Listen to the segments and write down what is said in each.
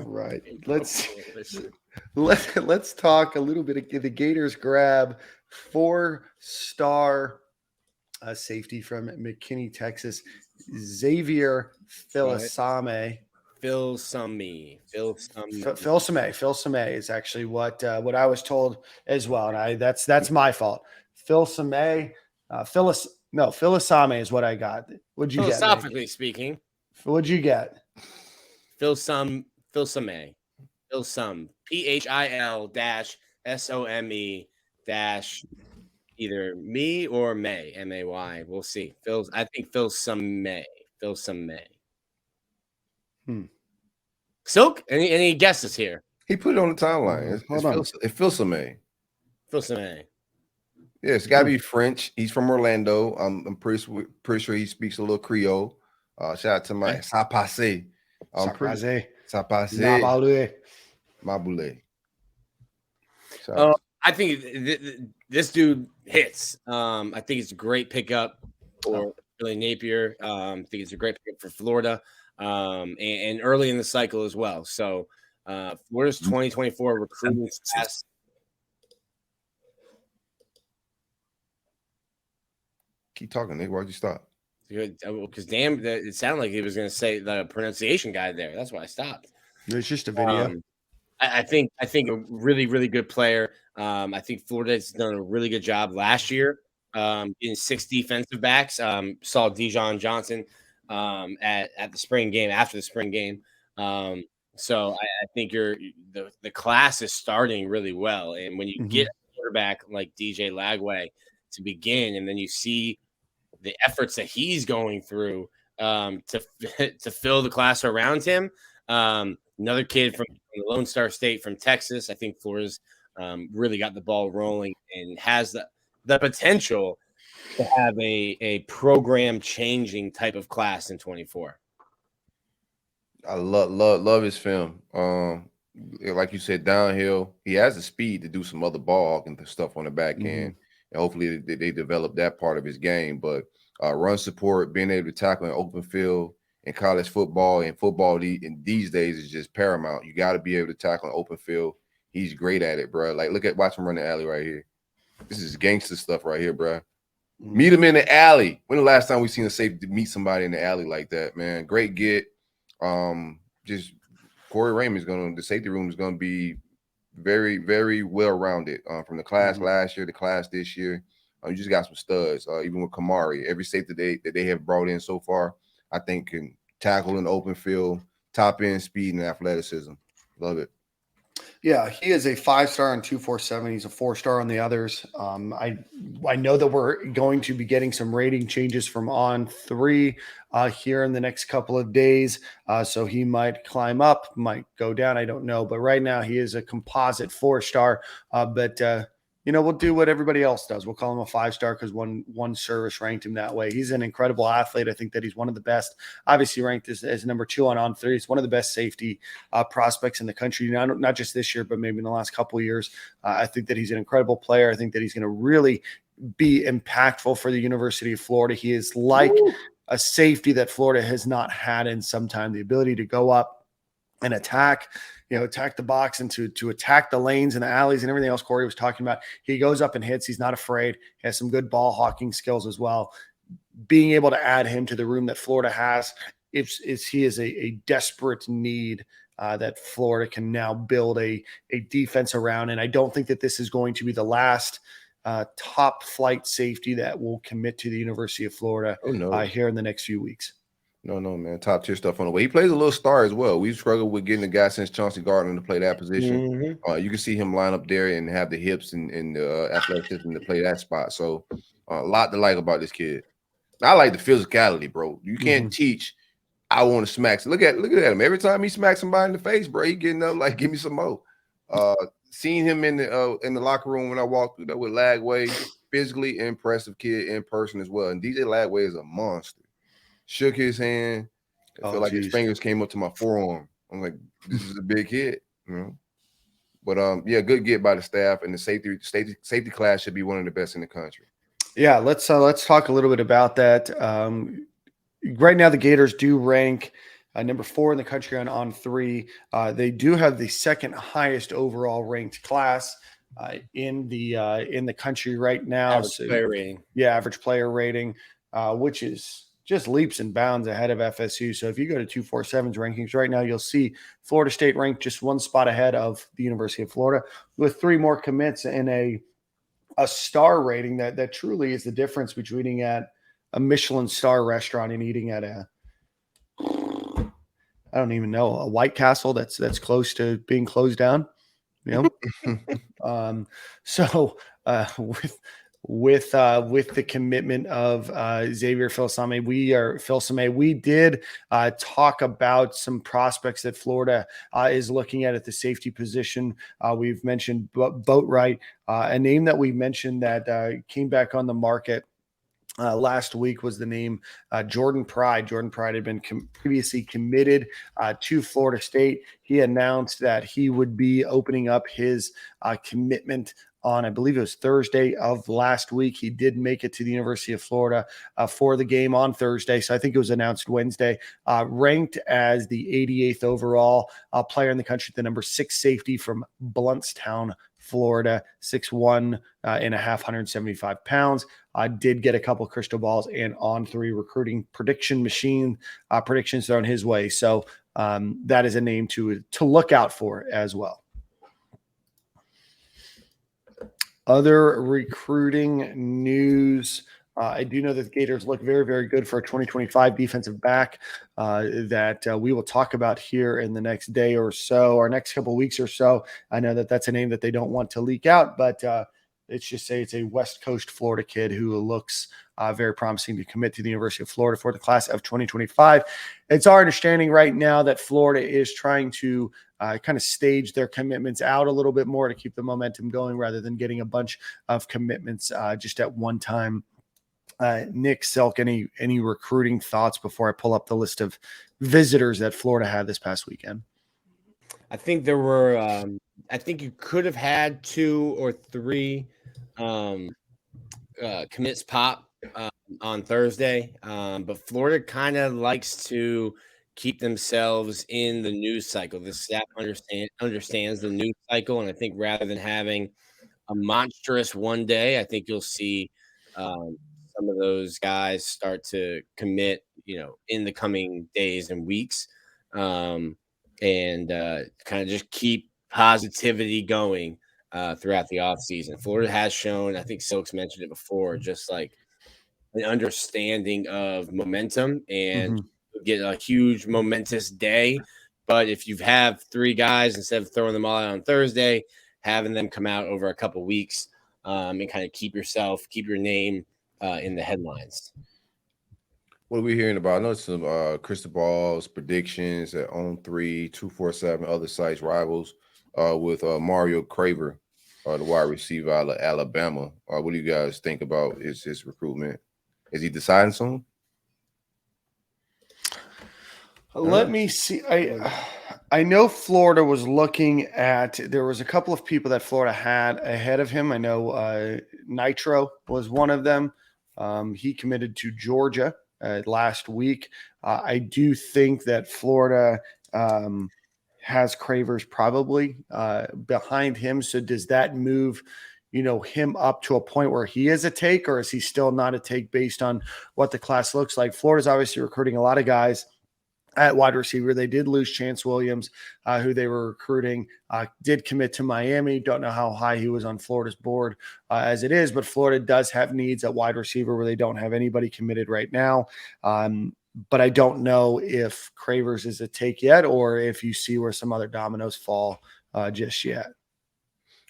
Right. Let's talk a little bit. The Gators grab 4-star safety from McKinney, Texas, Xavier Right. Filsaime. Filsaime. Filsaime is actually what I was told as well, and that's my fault. Filsaime, Filsaime is what I got. What'd you get, Nick? Philosophically speaking, What'd you get? Filsaime. Filsum. PHIL-SOME dash either me or May. MAY. We'll see. I think Filsaime. Filsaime. Hmm. Silk? Any guesses here? He put it on the timeline. Hold on. It feels some way. Filsaime. Yeah, it's got to be French. He's from Orlando. I'm pretty sure he speaks a little Creole. Shout out to my Ça passe. Ça passe. Maboule. I think this dude hits. I think it's a great pickup for Billy Napier. I think it's a great pickup for Florida, and early in the cycle as well. So Florida's 2024 recruiting class. Keep talking, Nick. Why'd you stop? Because it sounded like he was going to say the pronunciation guy there. That's why I stopped. It's just a video. I think a really, really good player. I think Florida's done a really good job last year in 6 defensive backs. Saw Dijon Johnson at the spring game, after the spring game. So I think the class is starting really well. And when you get a quarterback like DJ Lagway to begin, and then you see the efforts that he's going through to fill the class around him. Another kid from the Lone Star State from Texas. I think Florida's really got the ball rolling and has the potential to have a program changing type of class in 24. I love his film. Like you said, downhill. He has the speed to do some other ball and stuff on the back end. And hopefully they develop that part of his game. But run support, being able to tackle an open field in college football and football in these days is just paramount. You got to be able to tackle an open field. He's great at it, bro. Like, watch him run the alley right here. This is gangster stuff right here, bro. Meet him in the alley. When the last time we seen a safety meet somebody in the alley like that, man? Great get. Just Corey Raymond's the safety room is gonna be very, very well rounded. From the class last year, the class this year. You just got some studs. Even with Kamari, every safety that they have brought in so far, I think can tackle in the open field, top end speed and athleticism. Love it. Yeah, he is a 5-star on 247. He's a 4-star on the others. I know that we're going to be getting some rating changes from On 3 here in the next couple of days. So he might climb up, might go down. I don't know. But right now he is a composite 4-star. We'll do what everybody else does. We'll call him a 5-star because one service ranked him that way. He's an incredible athlete. I think that he's one of the best, obviously ranked as number 2 on 3. He's one of the best safety prospects in the country, not just this year, but maybe in the last couple of years. I think that he's an incredible player. I think that he's going to really be impactful for the University of Florida. He is like a safety that Florida has not had in some time, the ability to go up and attack the box and to attack the lanes and the alleys and everything else Corey was talking about. He goes up and hits. He's not afraid. He has some good ball hawking skills as well. Being able to add him to the room that Florida has, he is a desperate need that Florida can now build a defense around. And I don't think that this is going to be the last top flight safety that will commit to the University of Florida here in the next few weeks. No, man. Top tier stuff on the way. He plays a little star as well. We've struggled with getting a guy since Chauncey Gardner to play that position. You can see him line up there and have the hips and the athleticism to play that spot. So a lot to like about this kid. I like the physicality, bro. You can't teach. I want to smack. Look at him. Every time he smacks somebody in the face, bro, he getting up like, give me some more. Seeing him in the locker room when I walked through that with Lagway, physically impressive kid in person as well. And DJ Lagway is a monster. Shook his hand. I feel like his fingers came up to my forearm. I'm like, this is a big kid, But good get by the staff, and the safety class should be one of the best in the country. Yeah, let's talk a little bit about that. Right now, the Gators do rank number 4 in the country on 3. They do have the second highest overall ranked class in the country right now. Average player rating. Yeah, average player rating, which is just leaps and bounds ahead of FSU. So if you go to 247's rankings right now, you'll see Florida State ranked just one spot ahead of the University of Florida with 3 more commits and a star rating that truly is the difference between eating at a Michelin star restaurant and eating at I don't even know, a White Castle that's close to being closed down. So with the commitment of Xavier Filsaime, we did talk about some prospects that Florida is looking at the safety position. We've mentioned Boatwright, a name that we mentioned that came back on the market last week was the name Jordan Pride. Jordan Pride had been previously committed to Florida State. He announced that he would be opening up his commitment on, I believe it was Thursday of last week. He did make it to the University of Florida for the game on Thursday. So I think it was announced Wednesday. Ranked as the 88th overall player in the country, the number 6 safety from Bluntstown, Florida, 6'1" and a half, 175 pounds. Did get a couple of crystal balls and On3 recruiting prediction machine predictions thrown his way. So that is a name to look out for as well. Other recruiting news. I do know that the Gators look very, very good for a 2025 defensive back that we will talk about here in the next day or so, or next couple of weeks or so. I know that that's a name that they don't want to leak out, but let's just say it's a West Coast Florida kid who looks very promising to commit to the University of Florida for the class of 2025. It's our understanding right now that Florida is trying to kind of stage their commitments out a little bit more to keep the momentum going rather than getting a bunch of commitments just at one time. Nick, Selk, any recruiting thoughts before I pull up the list of visitors that Florida had this past weekend? I think there were I think you could have had 2 or 3 commits pop on Thursday, but Florida kind of likes to keep themselves in the news cycle. The staff understands the news cycle, and I think rather than having a monstrous one day, I think you'll see some of those guys start to commit, in the coming days and weeks, and kind of just keep positivity going throughout the offseason. Florida has shown, I think Silks mentioned it before, just like an understanding of momentum, and get a huge momentous day. But if you have 3 guys, instead of throwing them all out on Thursday, having them come out over a couple weeks and kind of keep your name in the headlines. What are we hearing about? I know some crystal balls, predictions at On3, 247, other sites, rivals with Mario Craver, the wide receiver out of Alabama. What do you guys think about his recruitment? Is he deciding soon? Let me see. I know Florida was looking at, there was a couple of people that Florida had ahead of him. I know Nitro was one of them. He committed to Georgia last week. I do think that Florida has Cravers probably behind him. So does that move, him up to a point where he is a take, or is he still not a take based on what the class looks like? Florida's obviously recruiting a lot of guys at wide receiver. They did lose Chance Williams, who they were recruiting, did commit to Miami. Don't know how high he was on Florida's board as it is, but Florida does have needs at wide receiver where they don't have anybody committed right now. But I don't know if Cravers is a take yet, or if you see where some other dominoes fall just yet.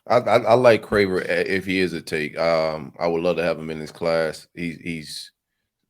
I like Craver if he is a take. I would love to have him in his class. He's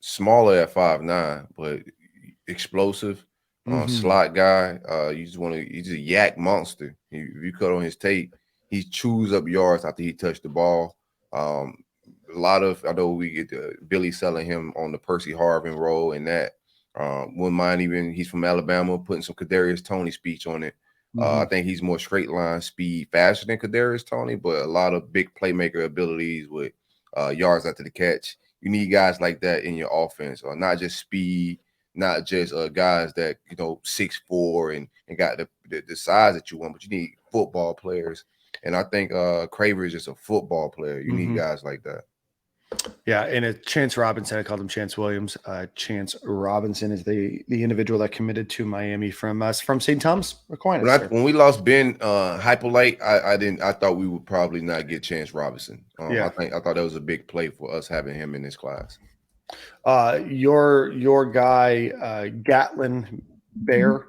smaller at 5'9", but explosive, slot guy. He's a yak monster. If you cut on his tape, he chews up yards after he touched the ball. A lot of, I know we get Billy selling him on the Percy Harvin role and that. Wouldn't mind even, he's from Alabama, putting some Kadarius Toney speech on it. I think he's more straight line speed, faster than Kadarius Toney, but a lot of big playmaker abilities with yards after the catch. You need guys like that in your offense, or not just speed, not just guys that 6'4" and got the size that you want, but you need football players. And I think Craver is just a football player. You need guys like that. Yeah, and Chance Robinson, I called him Chance Williams. Chance Robinson is the individual that committed to Miami from St. Thomas Aquinas. When we lost Ben Hypolite, I thought we would probably not get Chance Robinson. I thought that was a big play for us having him in this class. Your guy Gatlin Bear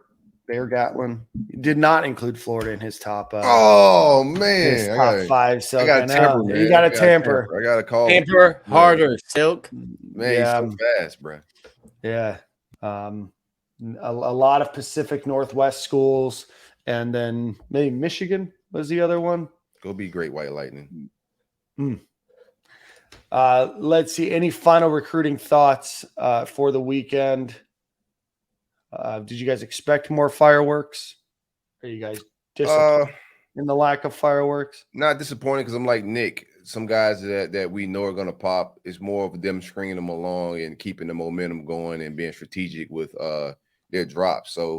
Gatlin did not include Florida in his top. Oh man, his top 5. So I got to tamper, man. You got to tamper. I got to call tamper harder, Silk. Man, he's so fast, bro. Yeah, a lot of Pacific Northwest schools, and then maybe Michigan was the other one. Go be Great White Lightning. Let's see. Any final recruiting thoughts for the weekend? Did you guys expect more fireworks? Are you guys disappointed in the lack of fireworks? Not disappointed because I'm like Nick. Some guys that we know are going to pop. It's more of them stringing them along and keeping the momentum going and being strategic with their drops. So